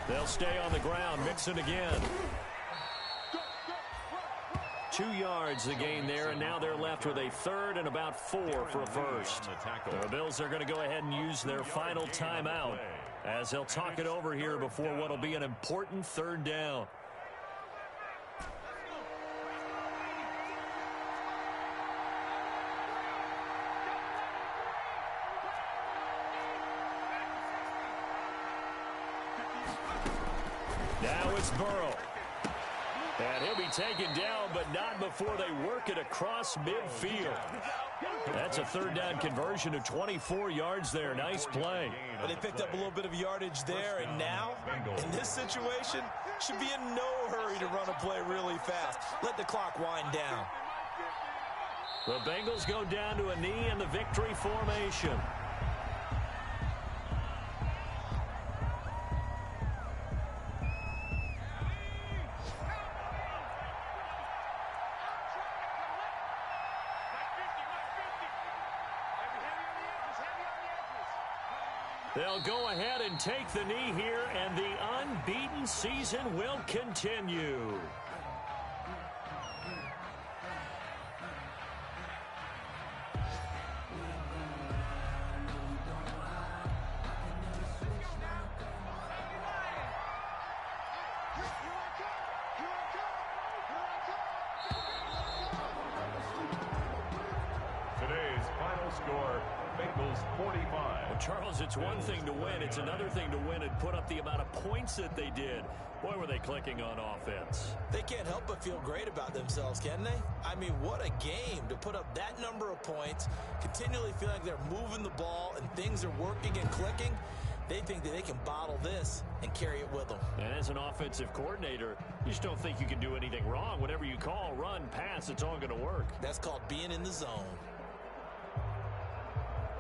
S1: They'll stay on the ground. Mixon again. 2 yards the gain there, and now they're left with a third and about 4 for a first. The Bills are going to go ahead and use their final timeout as they'll talk it over here before what will be an important third down. Now it's Burrow. And he'll be taken down, but not before they work it across midfield. That's a third down conversion of 24 yards there. Nice play.
S2: Well, they picked up a little bit of yardage there, and now, in this situation, should be in no hurry to run a play really fast. Let the clock wind down.
S1: The Bengals go down to a knee in the victory formation. They'll go ahead and take the knee here, and the unbeaten season will continue.
S3: Today's final score, Bengals 45.
S1: Well, Charles, it's one thing to win. It's another thing to win and put up the amount of points that they did. Boy, were they clicking on offense.
S2: They can't help but feel great about themselves, can they? I mean, what a game to put up that number of points, continually feel like they're moving the ball and things are working and clicking. They think that they can bottle this and carry it with them.
S1: And as an offensive coordinator, you just don't think you can do anything wrong. Whatever you call, run, pass, it's all going to work.
S2: That's called being in the zone.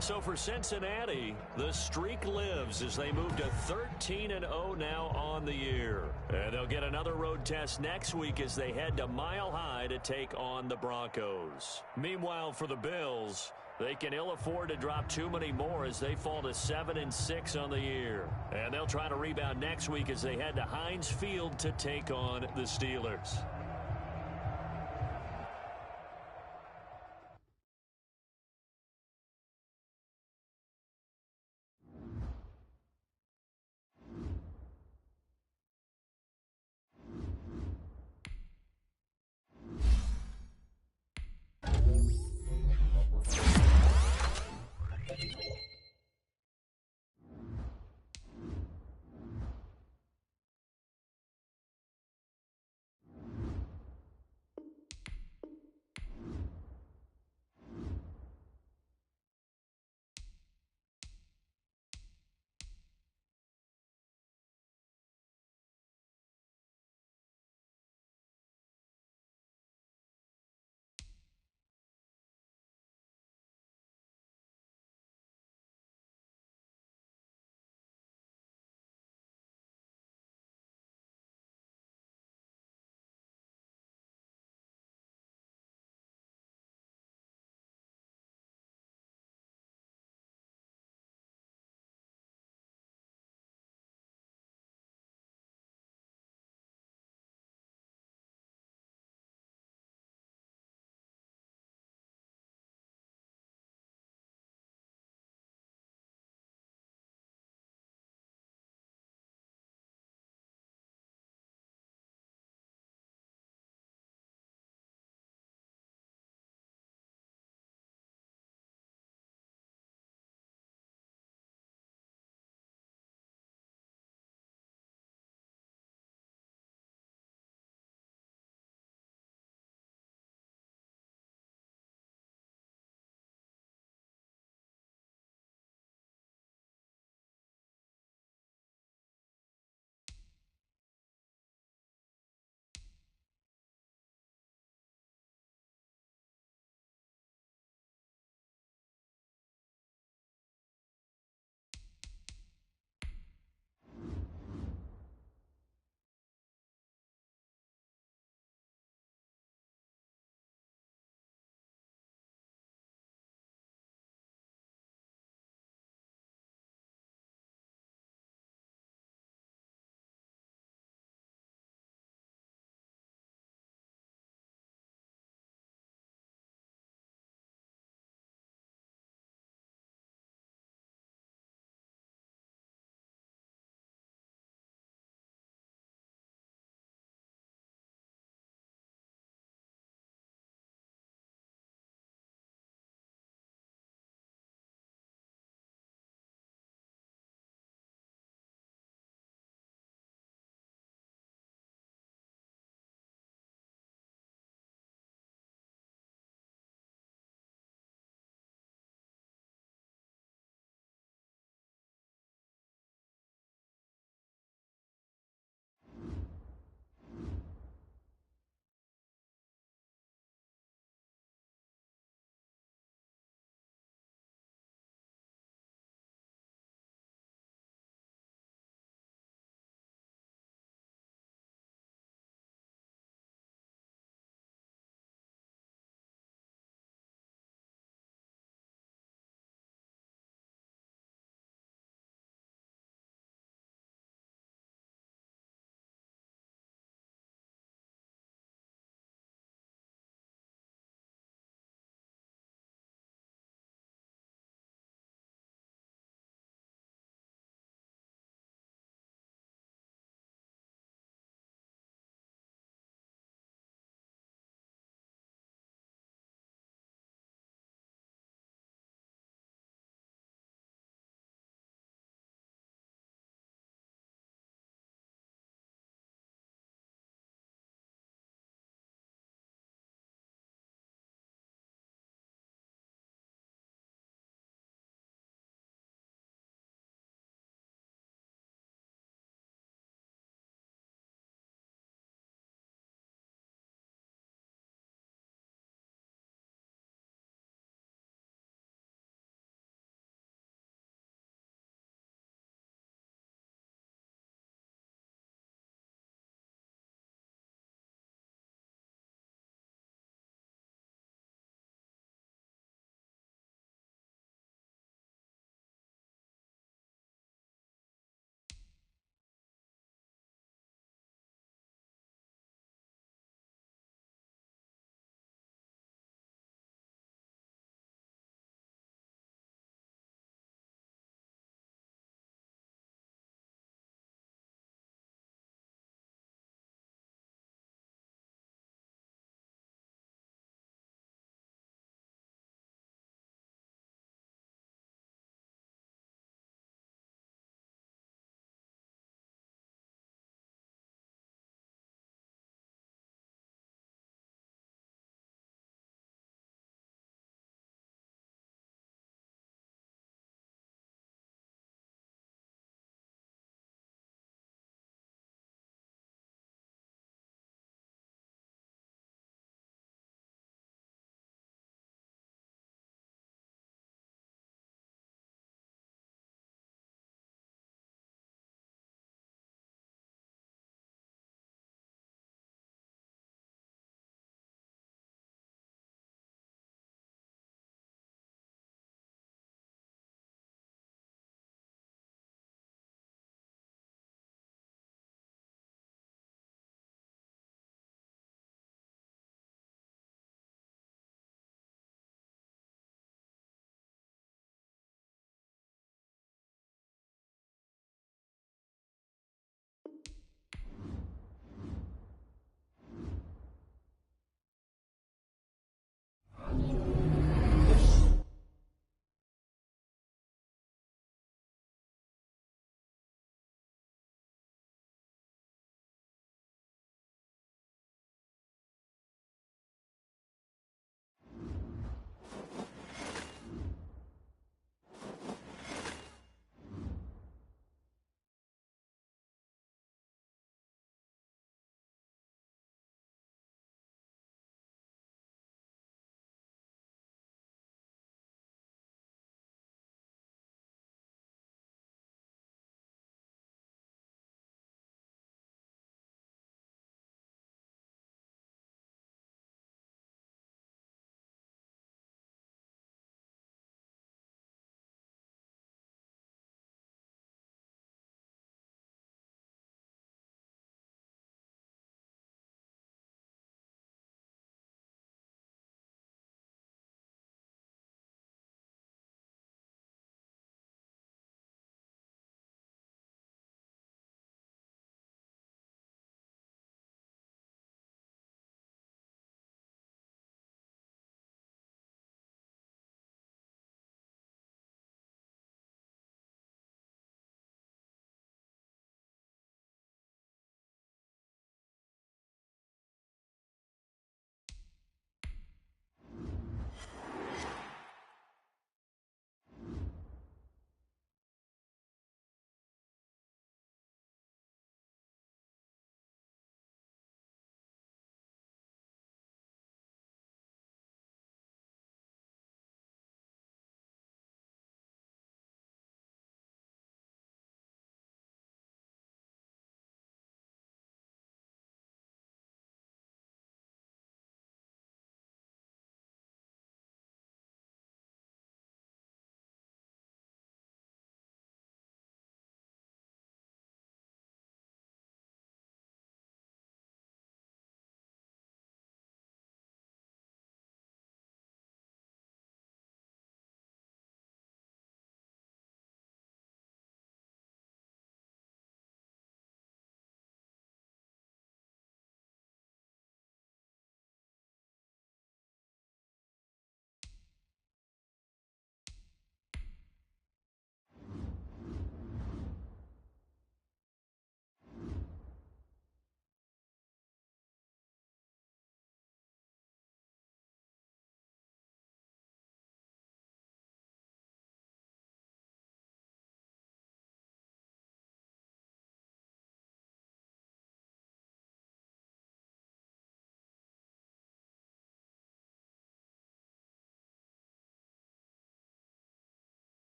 S1: So for Cincinnati, the streak lives as they move to 13-0 now on the year. And they'll get another road test next week as they head to Mile High to take on the Broncos. Meanwhile, for the Bills, they can ill afford to drop too many more as they fall to 7-6 on the year. And they'll try to rebound next week as they head to Heinz Field to take on the Steelers.